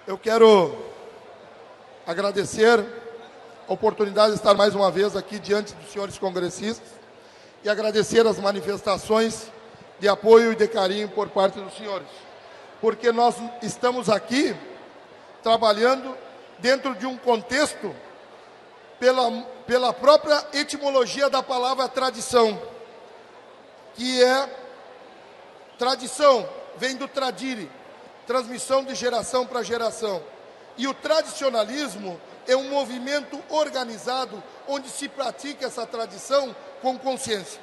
Eu quero agradecer a oportunidade de estar mais uma vez aqui diante dos senhores congressistas e agradecer as manifestações de apoio e de carinho por parte dos senhores, porque nós estamos aqui trabalhando dentro de um contexto pela própria etimologia da palavra tradição, que é tradição, vem do tradire, transmissão de geração para geração. E o tradicionalismo é um movimento organizado onde se pratica essa tradição com consciência.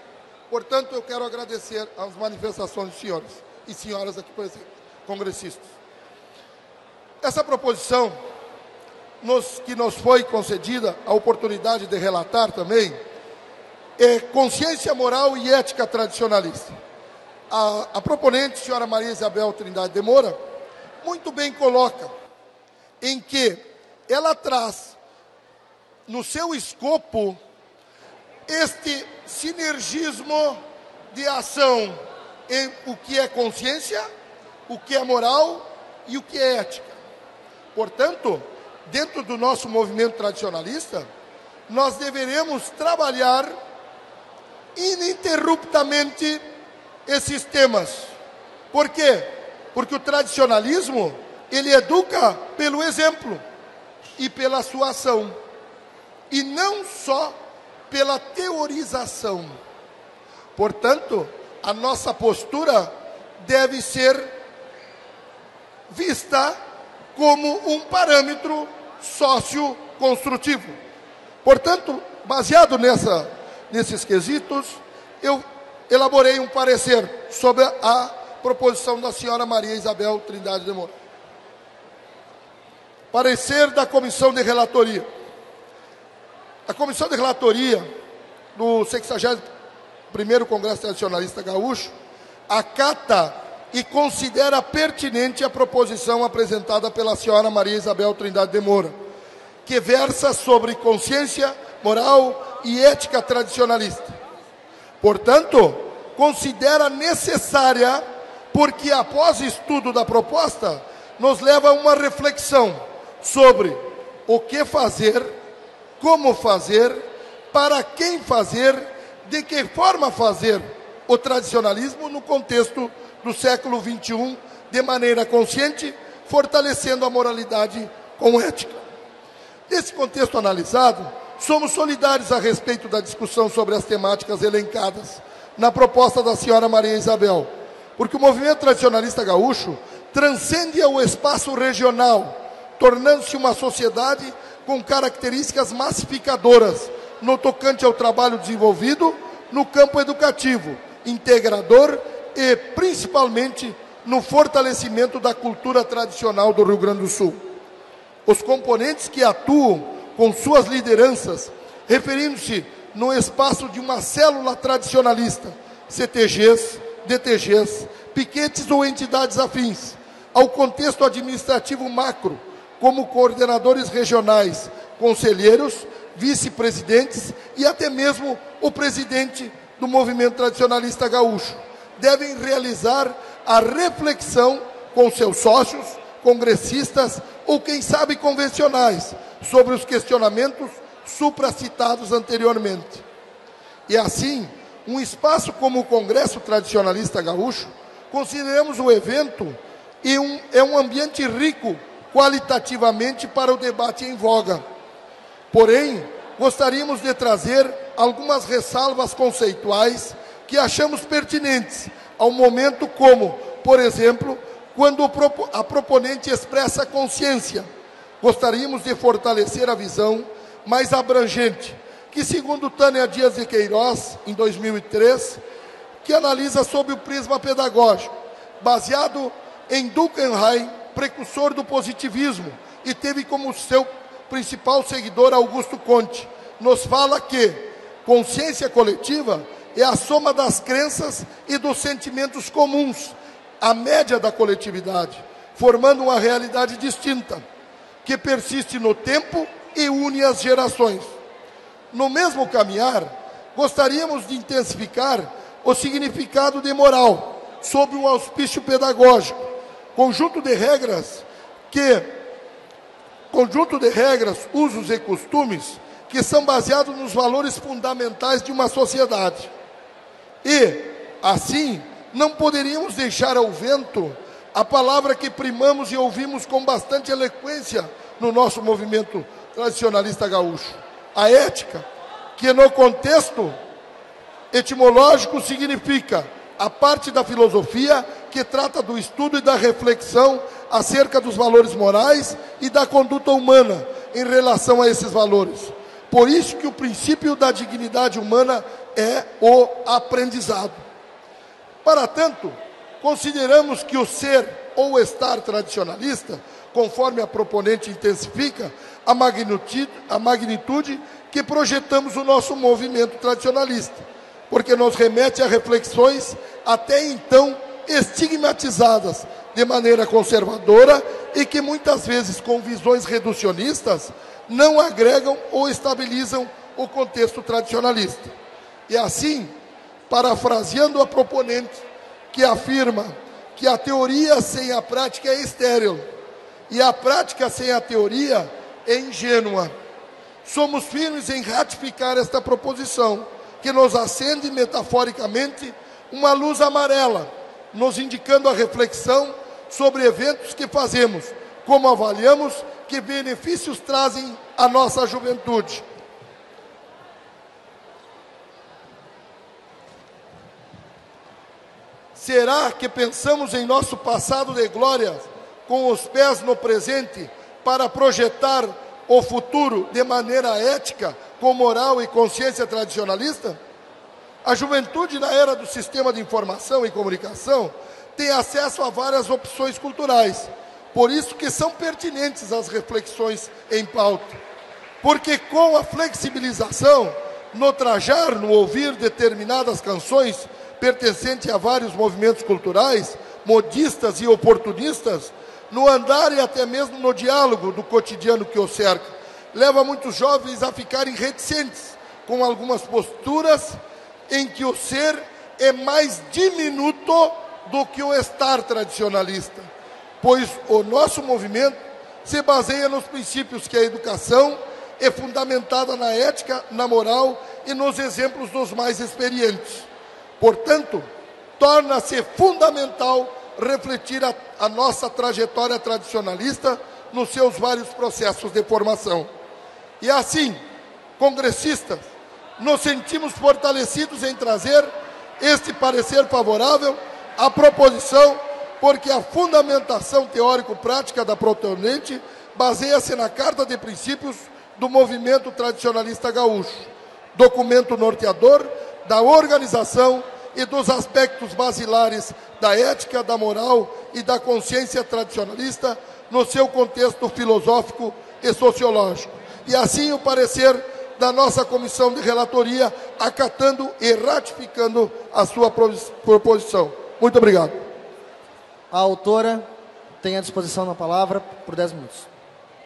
Portanto, eu quero agradecer às manifestações dos senhores e senhoras aqui presentes, congressistas. Essa proposição, que nos foi concedida a oportunidade de relatar também, é consciência moral e ética tradicionalista. A proponente, senhora Maria Isabel Trindade de Moura, muito bem coloca em que ela traz no seu escopo este sinergismo de ação em o que é consciência, o que é moral e o que é ética. Portanto, dentro do nosso movimento tradicionalista, nós deveremos trabalhar ininterruptamente esses temas. Por quê? Porque o tradicionalismo, ele educa pelo exemplo e pela sua ação, e não só pela teorização. Portanto, a nossa postura deve ser vista como um parâmetro socioconstrutivo. Portanto, baseado nesses quesitos, eu elaborei um parecer sobre a proposição da senhora Maria Isabel Trindade de Moura. Parecer da Comissão de Relatoria. A Comissão de Relatoria do 61º Congresso Tradicionalista Gaúcho acata e considera pertinente a proposição apresentada pela senhora Maria Isabel Trindade de Moura, que versa sobre consciência, moral e ética tradicionalista. Portanto, considera necessária, porque após estudo da proposta, nos leva a uma reflexão sobre o que fazer, como fazer, para quem fazer, de que forma fazer o tradicionalismo no contexto do século XXI, de maneira consciente, fortalecendo a moralidade com ética. Nesse contexto analisado, somos solidários a respeito da discussão sobre as temáticas elencadas na proposta da senhora Maria Isabel, porque o movimento tradicionalista gaúcho transcende o espaço regional, tornando-se uma sociedade com características massificadoras no tocante ao trabalho desenvolvido no campo educativo, integrador e, principalmente, no fortalecimento da cultura tradicional do Rio Grande do Sul. Os componentes que atuam com suas lideranças, referindo-se no espaço de uma célula tradicionalista, CTGs, DTGs, piquetes ou entidades afins, ao contexto administrativo macro, como coordenadores regionais, conselheiros, vice-presidentes e até mesmo o presidente do movimento tradicionalista gaúcho, devem realizar a reflexão com seus sócios, congressistas ou, quem sabe, convencionais, sobre os questionamentos supracitados anteriormente. E assim, um espaço como o Congresso Tradicionalista Gaúcho, consideramos o evento é um ambiente rico qualitativamente para o debate em voga. Porém, gostaríamos de trazer algumas ressalvas conceituais que achamos pertinentes ao momento, como, por exemplo, quando a proponente expressa consciência. Gostaríamos de fortalecer a visão mais abrangente, que, segundo Tânia Dias de Queiroz, em 2003, que analisa sob o prisma pedagógico, baseado em Durkheim, precursor do positivismo, e teve como seu principal seguidor Augusto Conte, nos fala que consciência coletiva é a soma das crenças e dos sentimentos comuns, a média da coletividade, formando uma realidade distinta, que persiste no tempo e une as gerações. No mesmo caminhar, gostaríamos de intensificar o significado de moral, sob um auspício pedagógico, conjunto de regras que conjunto de regras, usos e costumes que são baseados nos valores fundamentais de uma sociedade. E, assim, não poderíamos deixar ao vento a palavra que primamos e ouvimos com bastante eloquência no nosso movimento tradicionalista gaúcho: a ética, que no contexto etimológico significa a parte da filosofia que trata do estudo e da reflexão acerca dos valores morais e da conduta humana em relação a esses valores. Por isso que o princípio da dignidade humana é o aprendizado. Para tanto, consideramos que o ser ou estar tradicionalista, conforme a proponente intensifica a magnitude que projetamos o nosso movimento tradicionalista, porque nos remete a reflexões até então estigmatizadas de maneira conservadora e que muitas vezes, com visões reducionistas, não agregam ou estabilizam o contexto tradicionalista. E assim, parafraseando a proponente, que afirma que a teoria sem a prática é estéril e a prática sem a teoria é ingênua, somos firmes em ratificar esta proposição, que nos acende metaforicamente uma luz amarela, nos indicando a reflexão sobre eventos que fazemos, como avaliamos, que benefícios trazem à nossa juventude. Será que pensamos em nosso passado de glória com os pés no presente para projetar o futuro de maneira ética, com moral e consciência tradicionalista? A juventude, na era do sistema de informação e comunicação, tem acesso a várias opções culturais. Por isso que são pertinentes as reflexões em pauta. Porque com a flexibilização, no trajar, no ouvir determinadas canções pertencentes a vários movimentos culturais, modistas e oportunistas, no andar e até mesmo no diálogo do cotidiano que o cerca, leva muitos jovens a ficarem reticentes com algumas posturas em que o ser é mais diminuto do que o estar tradicionalista, pois o nosso movimento se baseia nos princípios que a educação é fundamentada na ética, na moral e nos exemplos dos mais experientes. Portanto, torna-se fundamental refletir a nossa trajetória tradicionalista nos seus vários processos de formação. E assim, congressistas, nos sentimos fortalecidos em trazer este parecer favorável à proposição, porque a fundamentação teórico-prática da proponente baseia-se na Carta de Princípios do Movimento Tradicionalista Gaúcho, documento norteador da organização e dos aspectos basilares da ética, da moral e da consciência tradicionalista no seu contexto filosófico e sociológico. E assim o parecer da nossa comissão de relatoria, acatando e ratificando a sua proposição. Muito obrigado. A autora tem à disposição a palavra por 10 minutos.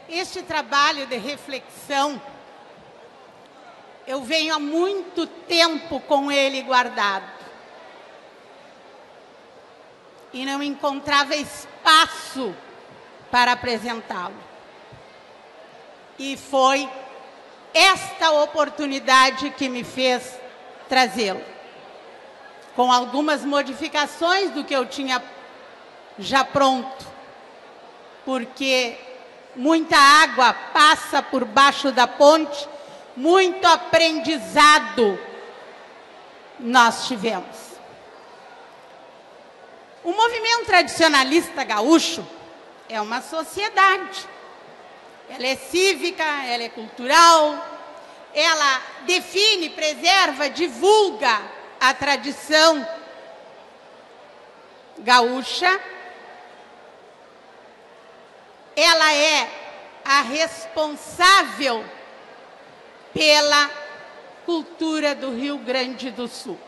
Este trabalho de reflexão, eu venho há muito tempo com ele guardado. E não encontrava espaço para apresentá-lo. E foi esta oportunidade que me fez trazê-lo, com algumas modificações do que eu tinha já pronto, porque muita água passa por baixo da ponte, muito aprendizado nós tivemos. O movimento tradicionalista gaúcho é uma sociedade. Ela é cívica, ela é cultural, ela define, preserva, divulga a tradição gaúcha. Ela é a responsável pela cultura do Rio Grande do Sul.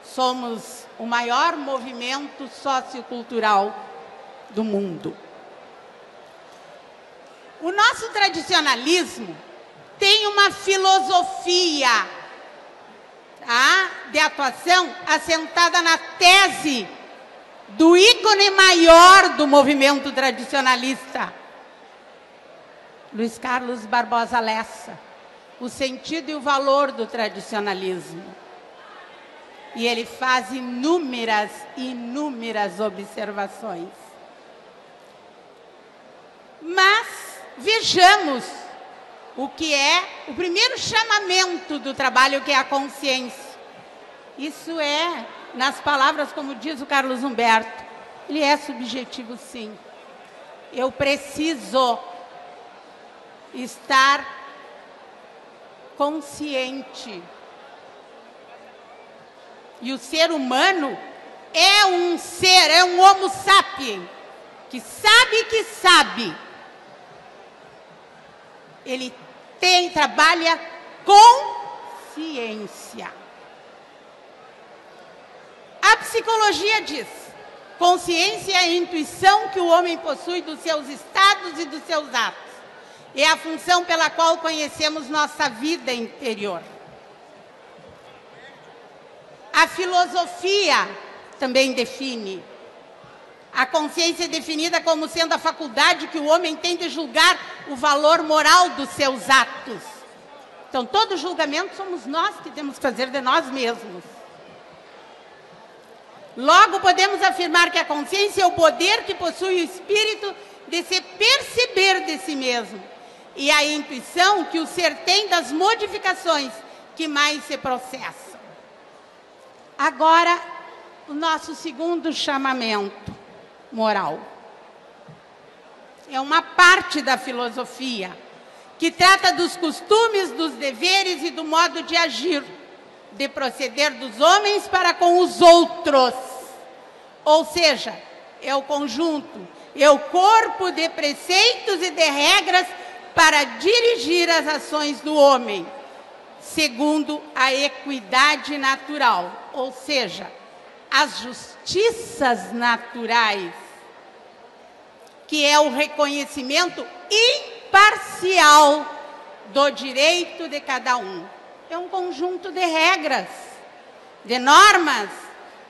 Somos o maior movimento sociocultural do mundo. O nosso tradicionalismo tem uma filosofia, tá, de atuação assentada na tese do ícone maior do movimento tradicionalista, Luiz Carlos Barbosa Lessa, o sentido e o valor do tradicionalismo. E ele faz inúmeras observações. Mas vejamos o que é o primeiro chamamento do trabalho, que é a consciência. Isso é, nas palavras, como diz o Carlos Humberto, ele é subjetivo, sim. Eu preciso estar consciente. E o ser humano é um ser, é um homo sapiens, que sabe. Ele trabalha com ciência. A psicologia diz: consciência é a intuição que o homem possui dos seus estados e dos seus atos. É a função pela qual conhecemos nossa vida interior. A filosofia também define. A consciência é definida como sendo a faculdade que o homem tem de julgar o valor moral dos seus atos. Então, todo julgamento somos nós que temos que fazer de nós mesmos. Logo, podemos afirmar que a consciência é o poder que possui o espírito de se perceber de si mesmo, e a intuição que o ser tem das modificações que mais se processam. Agora, o nosso segundo chamamento moral. É uma parte da filosofia que trata dos costumes, dos deveres e do modo de agir, de proceder dos homens para com os outros. Ou seja, é o conjunto, é o corpo de preceitos e de regras para dirigir as ações do homem, segundo a equidade natural, ou seja, as justiças naturais, que é o reconhecimento imparcial do direito de cada um. É um conjunto de regras, de normas,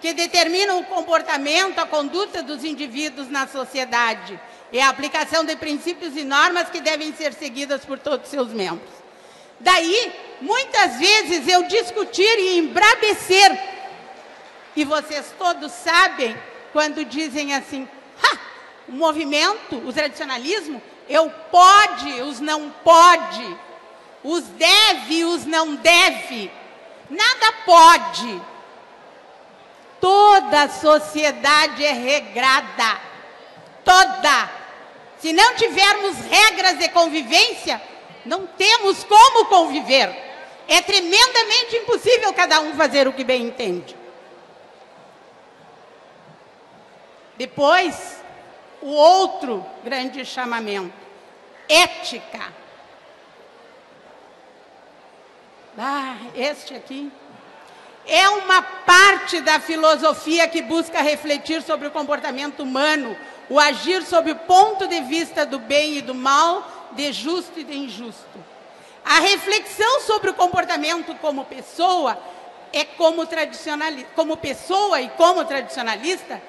que determinam o comportamento, a conduta dos indivíduos na sociedade. É a aplicação de princípios e normas que devem ser seguidas por todos os seus membros. Daí, muitas vezes, eu discutir e embrabecer, e vocês todos sabem, quando dizem assim: o movimento, o tradicionalismo, é o pode, os não pode, os deve, os não deve. Nada pode. Toda a sociedade é regrada. Toda. Se não tivermos regras de convivência, não temos como conviver. É tremendamente impossível cada um fazer o que bem entende. Depois, o outro grande chamamento, ética. Este aqui é uma parte da filosofia que busca refletir sobre o comportamento humano, o agir sob o ponto de vista do bem e do mal, de justo e de injusto. A reflexão sobre o comportamento como pessoa como pessoa e como tradicionalista,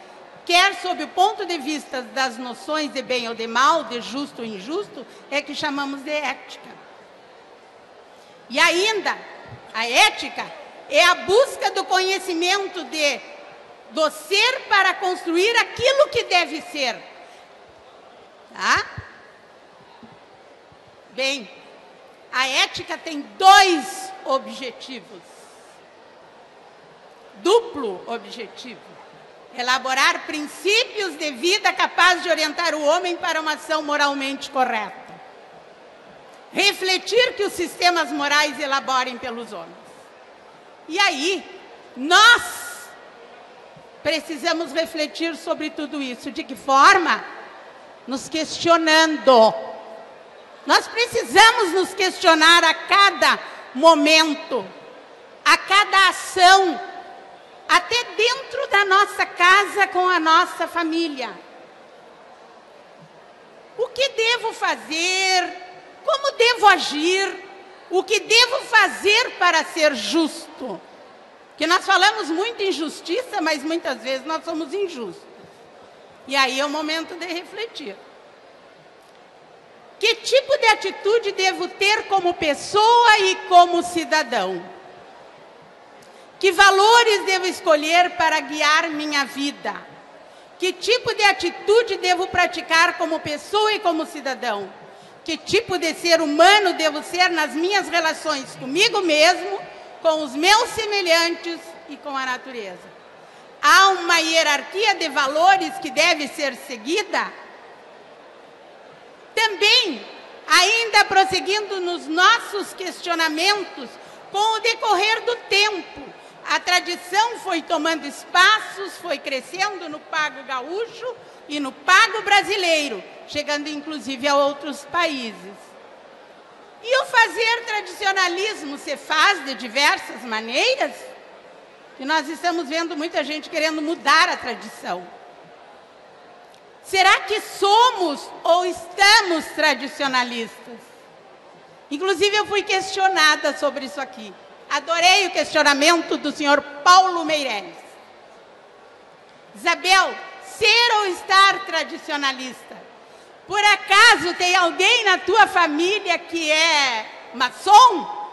quer sob o ponto de vista das noções de bem ou de mal, de justo ou injusto, é que chamamos de ética. E ainda, a ética é a busca do conhecimento do ser para construir aquilo que deve ser. Tá? Bem, a ética tem dois objetivos. Duplo objetivo. Elaborar princípios de vida capazes de orientar o homem para uma ação moralmente correta. Refletir que os sistemas morais elaborem pelos homens. E aí, nós precisamos refletir sobre tudo isso. De que forma? Nos questionando. Nós precisamos nos questionar a cada momento, a cada ação, até dentro da nossa casa com a nossa família. O que devo fazer? Como devo agir? O que devo fazer para ser justo? Porque nós falamos muito em justiça, mas muitas vezes nós somos injustos. E aí é o momento de refletir. Que tipo de atitude devo ter como pessoa e como cidadão? Que valores devo escolher para guiar minha vida? Que tipo de atitude devo praticar como pessoa e como cidadão? Que tipo de ser humano devo ser nas minhas relações comigo mesmo, com os meus semelhantes e com a natureza? Há uma hierarquia de valores que deve ser seguida? Também, ainda prosseguindo nos nossos questionamentos, com o decorrer do tempo, a tradição foi tomando espaços, foi crescendo no pago gaúcho e no pago brasileiro, chegando inclusive a outros países. E o fazer tradicionalismo se faz de diversas maneiras? Que nós estamos vendo muita gente querendo mudar a tradição. Será que somos ou estamos tradicionalistas? Inclusive, eu fui questionada sobre isso aqui. Adorei o questionamento do senhor Paulo Meireles. Isabel, ser ou estar tradicionalista? Por acaso tem alguém na tua família que é maçom?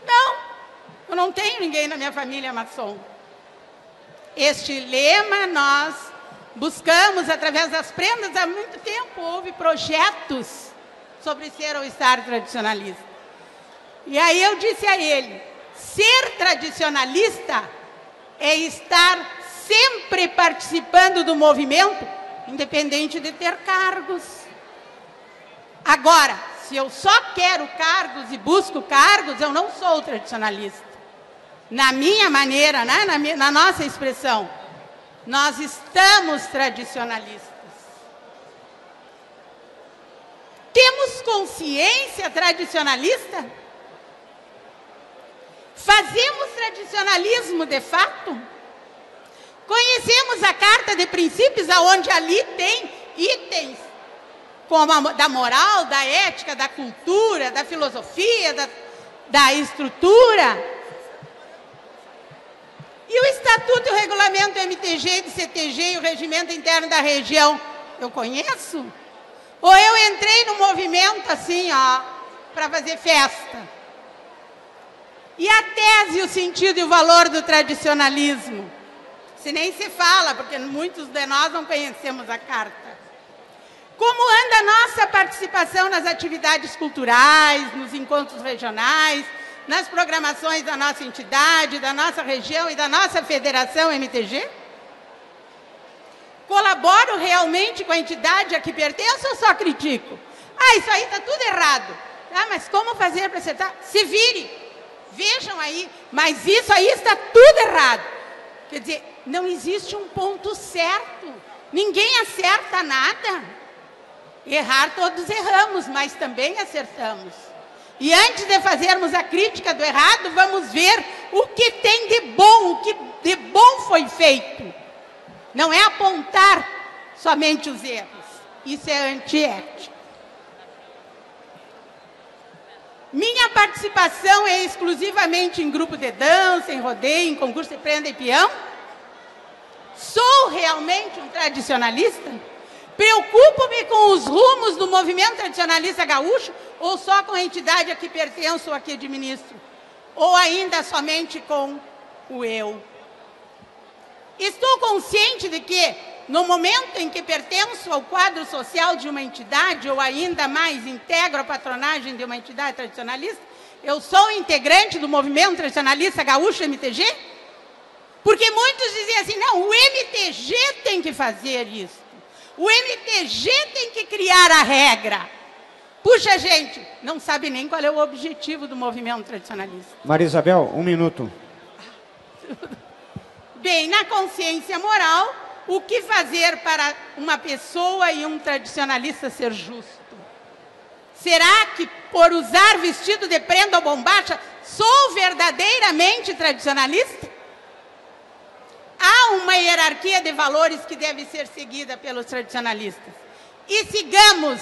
Não, eu não tenho ninguém na minha família maçom. Este lema nós buscamos através das prendas há muito tempo. Houve projetos sobre ser ou estar tradicionalista. E aí eu disse a ele, ser tradicionalista é estar sempre participando do movimento, independente de ter cargos. Agora, se eu só quero cargos e busco cargos, eu não sou tradicionalista. Na minha maneira, né? Na nossa expressão, nós estamos tradicionalistas. Temos consciência tradicionalista? Fazemos tradicionalismo de fato? Conhecemos a Carta de Princípios, onde ali tem itens como da moral, da ética, da cultura, da filosofia, da estrutura. E o Estatuto e o Regulamento do MTG, do CTG e o Regimento Interno da Região, eu conheço? Ou eu entrei no movimento assim, ó, para fazer festa? E a tese, o sentido e o valor do tradicionalismo? Se nem se fala, porque muitos de nós não conhecemos a carta. Como anda a nossa participação nas atividades culturais, nos encontros regionais, nas programações da nossa entidade, da nossa região e da nossa federação MTG? Colaboro realmente com a entidade a que pertenço ou só critico? Ah, isso aí está tudo errado. Ah, mas como fazer para acertar? Se vire. Vejam aí, mas isso aí está tudo errado. Quer dizer, não existe um ponto certo. Ninguém acerta nada. Errar todos erramos, mas também acertamos. E antes de fazermos a crítica do errado, vamos ver o que tem de bom, o que de bom foi feito. Não é apontar somente os erros. Isso é antiético. Minha participação é exclusivamente em grupo de dança, em rodeio, em concurso de prenda e peão? Sou realmente um tradicionalista? Preocupo-me com os rumos do movimento tradicionalista gaúcho ou só com a entidade a que pertenço ou a que administro? Ou ainda somente com o eu? Estou consciente de que, no momento em que pertenço ao quadro social de uma entidade, ou ainda mais integro a patronagem de uma entidade tradicionalista, eu sou integrante do movimento tradicionalista gaúcho MTG? Porque muitos dizem assim, não, o MTG tem que fazer isso. O MTG tem que criar a regra. Puxa, gente, não sabe nem qual é o objetivo do movimento tradicionalista. Maria Isabel, 1 minuto. Bem, na consciência moral, o que fazer para uma pessoa e um tradicionalista ser justo? Será que, por usar vestido de prenda ou bombacha, sou verdadeiramente tradicionalista? Há uma hierarquia de valores que deve ser seguida pelos tradicionalistas. E sigamos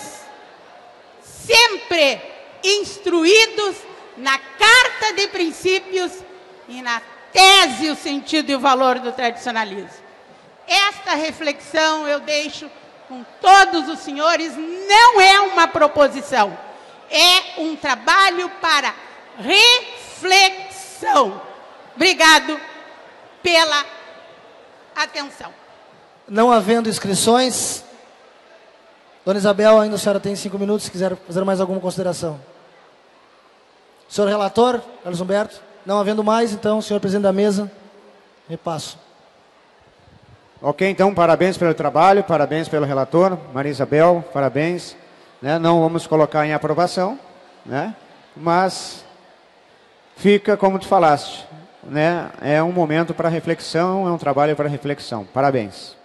sempre instruídos na Carta de Princípios e na tese, o sentido e o valor do tradicionalismo. Esta reflexão eu deixo com todos os senhores, não é uma proposição, é um trabalho para reflexão. Obrigado pela atenção. Não havendo inscrições, Dona Isabel, ainda a senhora tem 5 minutos, se quiser fazer mais alguma consideração. Senhor relator, Carlos Humberto, não havendo mais, então, senhor presidente da mesa, repasso. Ok, então, parabéns pelo trabalho, parabéns pelo relator, Maria Isabel, parabéns. Né? Não vamos colocar em aprovação, né? Mas fica como tu falaste, né? É um momento para reflexão, é um trabalho para reflexão. Parabéns.